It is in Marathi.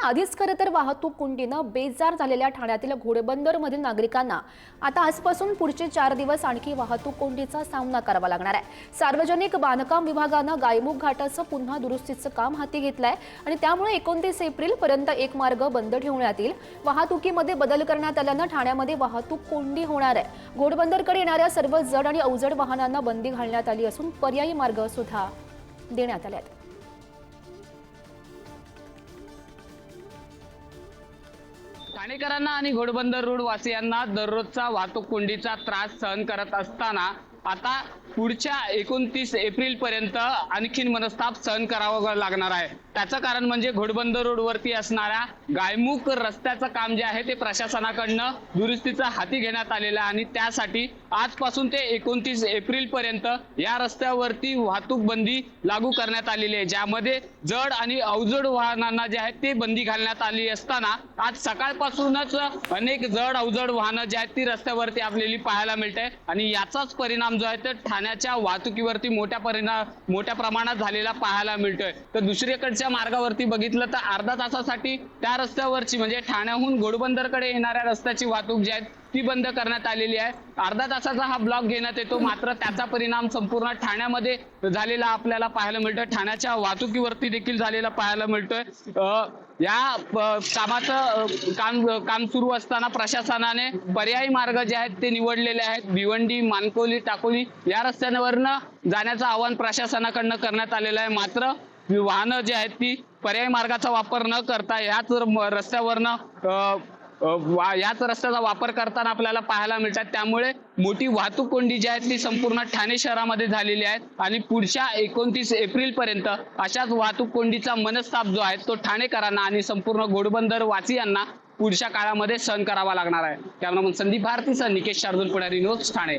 आधीच खरं तर वाहतूक कोंडीनं बेजार झालेल्या ठाण्यातील घोडबंदरमधील नागरिकांना आता आजपासून पुढचे 4 दिवस आणखी वाहतूक कोंडीचा सामना करावा लागणार आहे। सार्वजनिक बांधकाम विभागानं गायमुख घाटाचं पुन्हा दुरुस्तीचं काम हाती घेतलंय आणि त्यामुळे 29 एप्रिल पर्यंत एक मार्ग बंद ठेवण्यात येईल। वाहतुकीमध्ये बदल करण्यात आल्यानं ठाण्यामध्ये वाहतूक कोंडी होणार आहे। घोडबंदरकडे येणाऱ्या सर्व जड आणि अवजड वाहनांना बंदी घालण्यात आली असून पर्यायी मार्ग सुद्धा देण्यात आले आहेत। ठाणेकरांना आणि घोडबंदर रोड वासियांना दररोजचा वाहतूक कोंडीचा त्रास सहन करत असताना आता पुढच्या 29 एप्रिल पर्यंत आणखीन मनस्ताप सहन करावं लागणार आहे। त्याचं कारण म्हणजे घोडबंदर रोडवरती असणाऱ्या गायमुख रस्त्याचं काम जे आहे ते प्रशासनाकडनं दुरुस्तीचं हाती घेण्यात आलेलं आहे आणि त्यासाठी आजपासून ते 29 एप्रिल पर्यंत या रस्त्यावरती वाहतूक बंदी लागू करण्यात आलेली आहे, ज्यामध्ये जड आणि अवजड वाहनांना जे आहेत ते बंदी घालण्यात आली असताना आज सकाळपासूनच अनेक जड अवजड वाहनं जे आहेत ती रस्त्यावरती आपल्याला पाहायला मिळते आणि याचाच परिणाम जो आहे तो ठाण्याच्या वाहतुकीवरती मोठ्या प्रमाणात झालेला पाहायला मिळतोय। तर दुसरीकडच्या मार्गावरती बघितलं तर अर्धा तासासाठी त्या रस्त्यावरची म्हणजे ठाण्याहून घोडबंदरकडे येणाऱ्या रस्त्याची वाहतूक जी आहे ती बंद करण्यात आलेली आहे। अर्धा तासाचा हा ब्लॉक घेण्यात येतो, मात्र त्याचा परिणाम संपूर्ण ठाण्यामध्ये झालेला आपल्याला पाहायला मिळतोय। ठाण्याच्या वाहतुकीवरती देखील झालेला पाहायला मिळतोय। या कामाचं काम सुरू असताना प्रशासनाने पर्यायी मार्ग जे आहेत ते निवडलेले आहेत। भिवंडी, मानकोली, टाकोली या रस्त्यांवरनं जाण्याचं आवाहन प्रशासनाकडनं करण्यात आलेलं आहे, मात्र वाहनं जी आहेत ती पर्यायी मार्गाचा वापर न करता याच रस्त्याचा वापर करताना आपल्याला पाहायला मिळतात। त्यामुळे मोठी वाहतूक कोंडी जी आहे ती संपूर्ण ठाणे शहरामध्ये झालेली आहे आणि पुढच्या 29 एप्रिल पर्यंत अशाच वाहतूक कोंडीचा मनस्ताप जो आहे तो ठाणेकरांना आणि संपूर्ण घोडबंदर वासियांना पुढच्या काळामध्ये सहन करावा लागणार आहे। कॅमेरामन संदीप भारतीसह निकेश शार्दूल, पुणे न्यूज, ठाणे।